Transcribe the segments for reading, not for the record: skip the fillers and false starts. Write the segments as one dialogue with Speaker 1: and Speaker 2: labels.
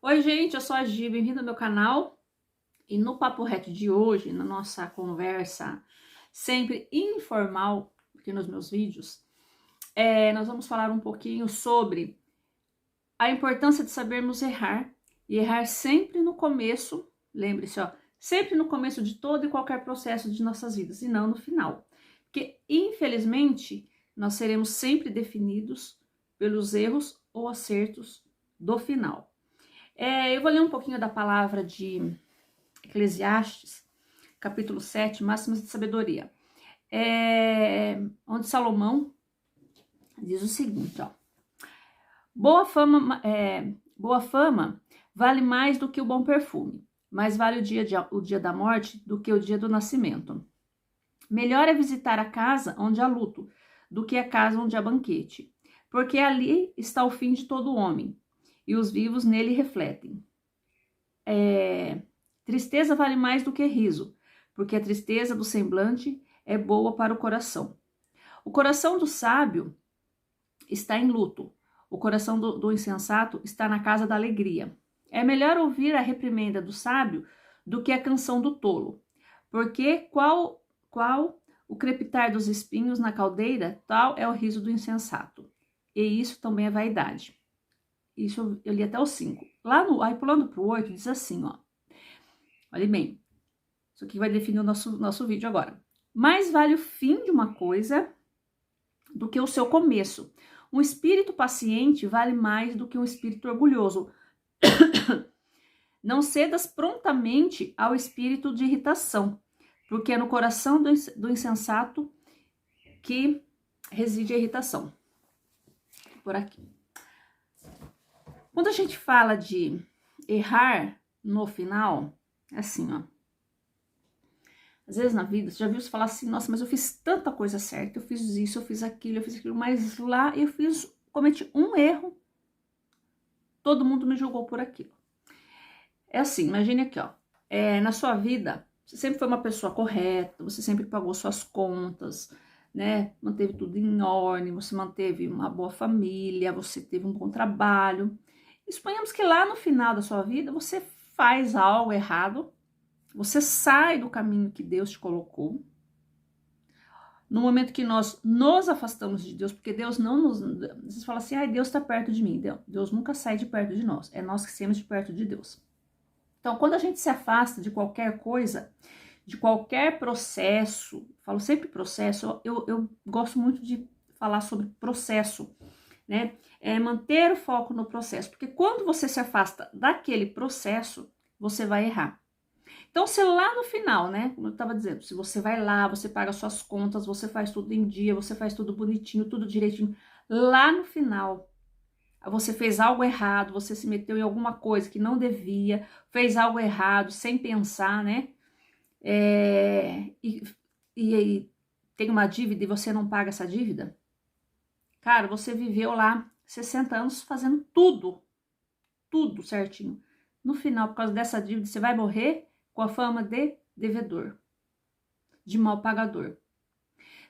Speaker 1: Oi, gente, eu sou a Gi, bem-vindo ao meu canal. E no Papo Reto de hoje, na nossa conversa sempre informal aqui nos meus vídeos, nós vamos falar um pouquinho sobre a importância de sabermos errar e errar sempre no começo, lembre-se, ó, sempre no começo de todo e qualquer processo de nossas vidas e não no final. Porque, infelizmente, nós seremos sempre definidos pelos erros ou acertos do final. Eu vou ler um pouquinho da palavra de Eclesiastes, capítulo 7, Máximas de Sabedoria, onde Salomão diz o seguinte, ó: boa fama vale mais do que o bom perfume, mais vale o dia da morte do que o dia do nascimento. Melhor é visitar a casa onde há luto do que a casa onde há banquete, porque ali está o fim de todo homem, e os vivos nele refletem. Tristeza vale mais do que riso, porque a tristeza do semblante é boa para o coração. O coração do sábio está em luto, o coração do insensato está na casa da alegria. É melhor ouvir a reprimenda do sábio do que a canção do tolo, porque qual o crepitar dos espinhos na caldeira, tal é o riso do insensato. E isso também é vaidade. Isso eu li até o 5. Aí pulando para o 8, diz assim, ó. Olha bem, isso aqui vai definir o nosso vídeo agora. Mais vale o fim de uma coisa do que o seu começo. Um espírito paciente vale mais do que um espírito orgulhoso. Não cedas prontamente ao espírito de irritação, porque é no coração do insensato que reside a irritação. Por aqui. Quando a gente fala de errar no final, é assim, ó. Às vezes na vida, você já viu se falar assim, nossa, mas eu fiz tanta coisa certa, eu fiz isso, eu fiz aquilo, mas lá eu cometi um erro, todo mundo me julgou por aquilo. É assim, imagine aqui, ó, na sua vida, você sempre foi uma pessoa correta, você sempre pagou suas contas, né, manteve tudo em ordem, você manteve uma boa família, você teve um bom trabalho. E suponhamos que lá no final da sua vida, você faz algo errado, você sai do caminho que Deus te colocou. No momento que nós nos afastamos de Deus, porque Deus não nos... Vocês falam assim, Deus está perto de mim. Deus nunca sai de perto de nós. É nós que saímos de perto de Deus. Então, quando a gente se afasta de qualquer coisa, de qualquer processo, falo sempre processo, eu gosto muito de falar sobre processo, né? Manter o foco no processo. Porque quando você se afasta daquele processo, você vai errar. Então, se lá no final, né, como eu estava dizendo, se você vai lá, você paga suas contas, você faz tudo em dia, você faz tudo bonitinho, tudo direitinho, lá no final, você fez algo errado, você se meteu em alguma coisa que não devia, fez algo errado, sem pensar, né, e tem uma dívida e você não paga essa dívida, cara, você viveu lá 60 anos fazendo tudo certinho. No final, por causa dessa dívida, você vai morrer com a fama de devedor, de mal pagador.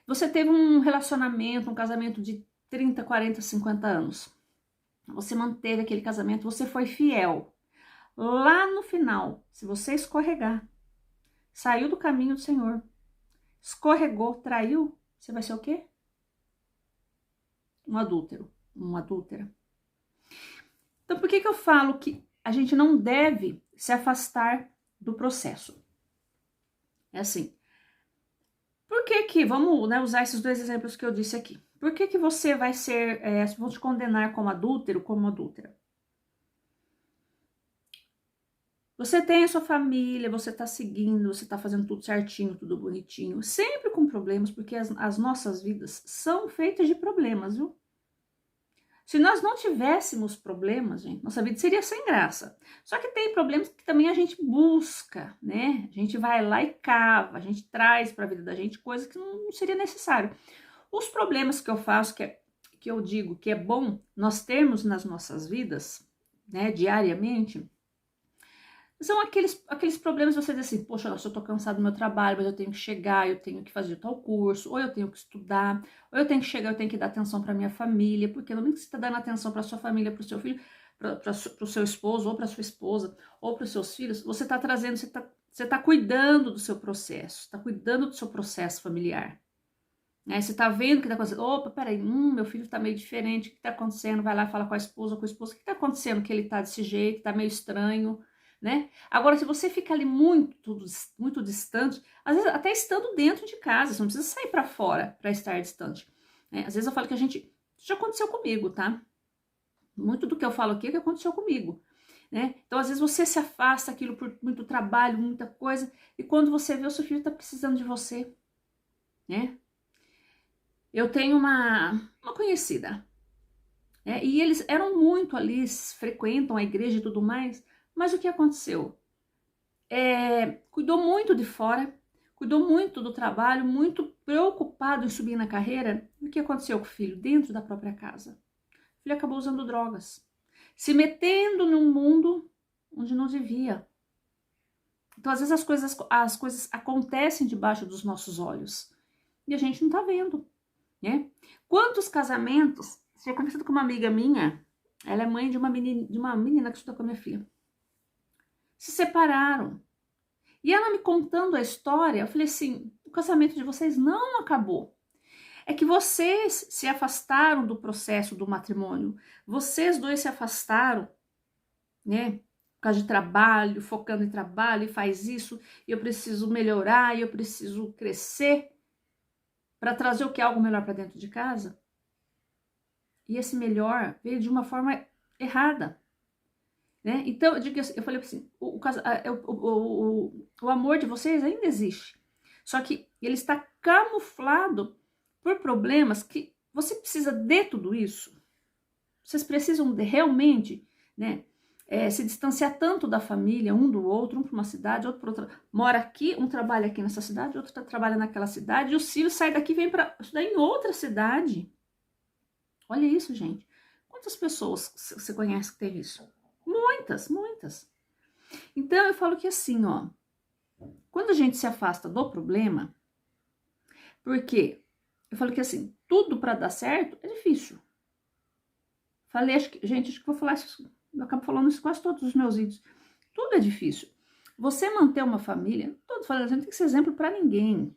Speaker 1: Você teve um relacionamento, um casamento de 30, 40, 50 anos. Você manteve aquele casamento, você foi fiel. Lá no final, se você escorregar, saiu do caminho do Senhor, escorregou, traiu, você vai ser o quê? Um adúltero, uma adúltera. Então, por que eu falo que a gente não deve se afastar do processo? É assim, por que vamos, né, usar esses dois exemplos que eu disse aqui. Por que você vai ser, vão te condenar como adúltero, como adúltera? Você tem a sua família, você tá seguindo, você tá fazendo tudo certinho, tudo bonitinho, sempre com problemas, porque as nossas vidas são feitas de problemas, viu? Se nós não tivéssemos problemas, gente, nossa vida seria sem graça. Só que tem problemas que também a gente busca, né? A gente vai lá e cava, a gente traz para a vida da gente coisas que não seria necessário. Os problemas que eu faço, que eu digo que é bom nós termos nas nossas vidas, né, diariamente, são aqueles problemas que você diz assim, poxa, eu tô cansado do meu trabalho, mas eu tenho que chegar, eu tenho que fazer tal curso, ou eu tenho que estudar, ou eu tenho que chegar, eu tenho que dar atenção para minha família, porque no momento que você está dando atenção para sua família, para o seu filho, para o seu esposo, ou para sua esposa, ou para os seus filhos, você está trazendo, você tá cuidando do seu processo, está cuidando do seu processo familiar. Né? Você está vendo o que está acontecendo. Opa, peraí, meu filho está meio diferente, o que está acontecendo? Vai lá falar com a esposa, o que está acontecendo que ele está desse jeito, está meio estranho, né? Agora, se você fica ali muito distante, às vezes até estando dentro de casa, você não precisa sair para fora para estar distante. Né? Às vezes eu falo que isso já aconteceu comigo, tá? Muito do que eu falo aqui é que aconteceu comigo. Né? Então, às vezes você se afasta aquilo por muito trabalho, muita coisa, e quando você vê, o seu filho está precisando de você, né? Eu tenho uma conhecida, né? E eles eram muito ali, frequentam a igreja e tudo mais, mas o que aconteceu? Cuidou muito de fora, cuidou muito do trabalho, muito preocupado em subir na carreira. E o que aconteceu com o filho dentro da própria casa? O filho acabou usando drogas, se metendo num mundo onde não devia. Então, às vezes as coisas acontecem debaixo dos nossos olhos e a gente não tá vendo, né? Quantos casamentos, você é conversado com uma amiga minha, ela é mãe de uma menina que estuda com a minha filha, se separaram. E ela me contando a história, eu falei assim, o casamento de vocês não acabou. É que vocês se afastaram do processo do matrimônio. Vocês dois se afastaram, né? Por causa de trabalho, focando em trabalho, e faz isso, e eu preciso melhorar, e eu preciso crescer para trazer o que é algo melhor para dentro de casa. E esse melhor veio de uma forma errada. Né? Então, eu falei assim, o amor de vocês ainda existe. Só que ele está camuflado por problemas que você precisa de tudo isso. Vocês precisam realmente, né, se distanciar tanto da família, um do outro, um para uma cidade, outro para outra. Mora aqui, um trabalha aqui nessa cidade, outro trabalha naquela cidade, e os filhos saem daqui e vêm para estudar em outra cidade. Olha isso, gente. Quantas pessoas você conhece que teve isso? Muitas, muitas. Então, eu falo que assim, ó, quando a gente se afasta do problema, porque eu falo que assim, tudo para dar certo é difícil. Falei, acho que vou falar isso, eu acabo falando isso quase todos os meus vídeos. Tudo é difícil. Você manter uma família, todos falando, a gente tem que ser exemplo para ninguém.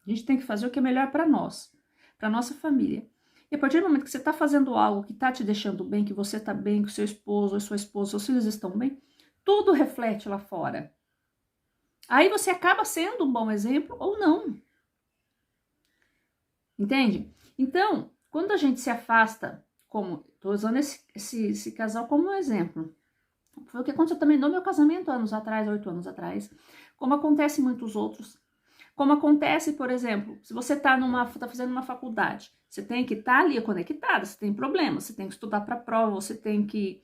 Speaker 1: A gente tem que fazer o que é melhor para nós, para nossa família. E a partir do momento que você está fazendo algo que está te deixando bem, que você está bem, que o seu esposo ou sua esposa, seus filhos estão bem, tudo reflete lá fora. Aí você acaba sendo um bom exemplo ou não. Entende? Então, quando a gente se afasta, como estou usando esse casal como um exemplo. Foi o que aconteceu também no meu casamento 8 anos atrás, como acontece em muitos outros. Como acontece, por exemplo, se você está fazendo uma faculdade, você tem que estar ali conectada, você tem problemas, você tem que estudar para a prova, você tem que,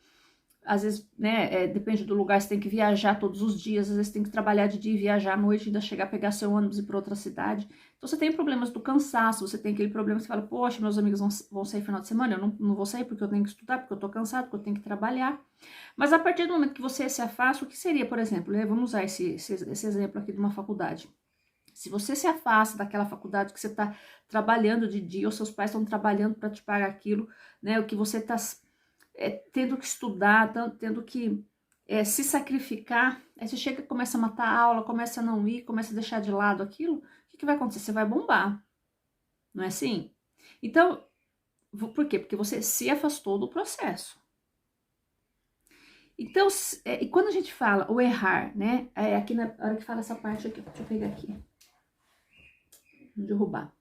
Speaker 1: às vezes, né, depende do lugar, você tem que viajar todos os dias, às vezes tem que trabalhar de dia e viajar à noite, ainda chegar a pegar seu ônibus e ir para outra cidade. Então você tem problemas do cansaço, você tem aquele problema que você fala, poxa, meus amigos vão sair final de semana, eu não vou sair porque eu tenho que estudar, porque eu tô cansado, porque eu tenho que trabalhar. Mas a partir do momento que você se afasta, o que seria, por exemplo, né, vamos usar esse exemplo aqui de uma faculdade. Se você se afasta daquela faculdade que você está trabalhando de dia, ou seus pais estão trabalhando para te pagar aquilo, né? O que você está tendo que estudar, tendo que se sacrificar, aí você chega e começa a matar a aula, começa a não ir, começa a deixar de lado aquilo, o que vai acontecer? Você vai bombar, não é assim? Então, por quê? Porque você se afastou do processo. Então, e quando a gente fala o errar, né? Aqui na hora que fala essa parte aqui, deixa eu pegar aqui. Derrubar.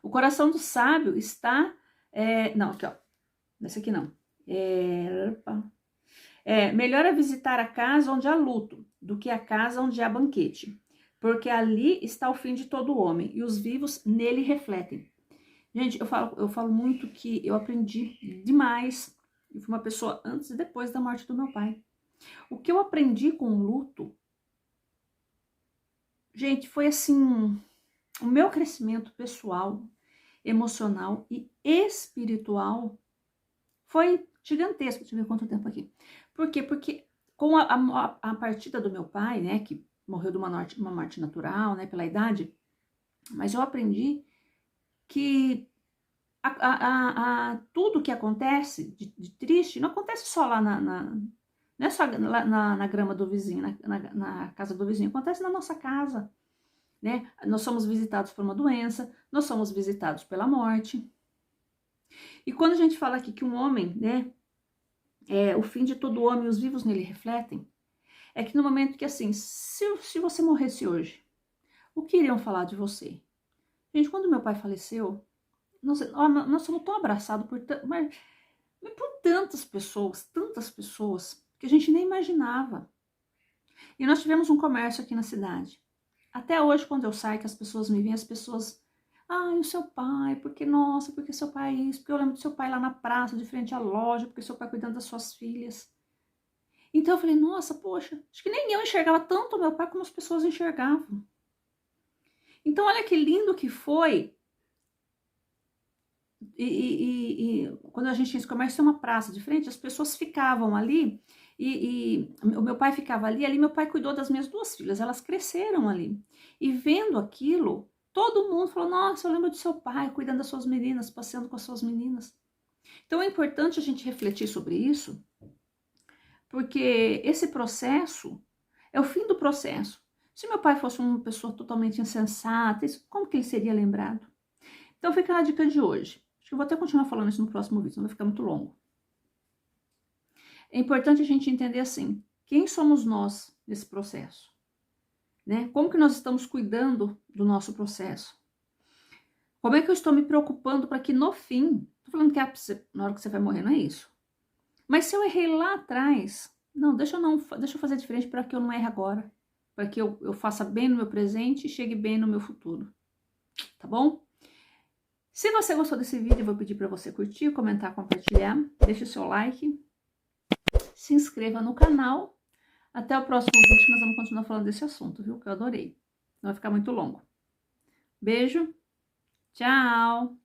Speaker 1: O coração do sábio está... não, aqui, ó. Esse aqui não. Melhor é visitar a casa onde há luto do que a casa onde há banquete, porque ali está o fim de todo homem, e os vivos nele refletem. Gente, eu falo muito que eu aprendi demais. Eu fui uma pessoa antes e depois da morte do meu pai. O que eu aprendi com o luto, gente, foi assim, o meu crescimento pessoal, emocional e espiritual foi gigantesco. Deixa eu ver quanto tempo aqui. Por quê? Porque com a partida do meu pai, né, que morreu de uma morte natural, né, pela idade, mas eu aprendi que tudo que acontece de triste não acontece só lá não é só lá na grama do vizinho, na casa do vizinho, acontece na nossa casa, né? Nós somos visitados por uma doença, nós somos visitados pela morte. E quando a gente fala aqui que um homem, né, o fim de todo homem, os vivos nele refletem, é que no momento que assim, se você morresse hoje, o que iriam falar de você? Gente, quando meu pai faleceu, nós somos tão abraçados por tantas pessoas, que a gente nem imaginava. E nós tivemos um comércio aqui na cidade. Até hoje, quando eu saio, que as pessoas me veem, as pessoas... Ai, o seu pai, porque, nossa, porque seu pai é isso, porque eu lembro do seu pai lá na praça, de frente à loja, porque seu pai cuidando das suas filhas. Então eu falei, nossa, poxa, acho que nem eu enxergava tanto o meu pai como as pessoas enxergavam. Então, olha que lindo que foi. E quando a gente tinha esse comércio, tinha uma praça de frente, as pessoas ficavam ali, e o meu pai ficava ali meu pai cuidou das minhas 2 filhas, elas cresceram ali. E vendo aquilo, todo mundo falou, nossa, eu lembro do seu pai cuidando das suas meninas, passeando com as suas meninas. Então é importante a gente refletir sobre isso, porque esse processo é o fim do processo. Se meu pai fosse uma pessoa totalmente insensata, como que ele seria lembrado? Então fica a dica de hoje. Acho que eu vou até continuar falando isso no próximo vídeo, não vai ficar muito longo. É importante a gente entender assim, quem somos nós nesse processo? Né? Como que nós estamos cuidando do nosso processo? Como é que eu estou me preocupando para que no fim, tô falando que na hora que você vai morrer, não é isso. Mas se eu errei lá atrás, deixa eu fazer diferente para que eu não erre agora. Para que eu faça bem no meu presente e chegue bem no meu futuro. Tá bom? Se você gostou desse vídeo, eu vou pedir para você curtir, comentar, compartilhar. Deixe o seu like. Se inscreva no canal. Até o próximo vídeo, nós vamos continuar falando desse assunto, viu? Que eu adorei. Não vai ficar muito longo. Beijo. Tchau.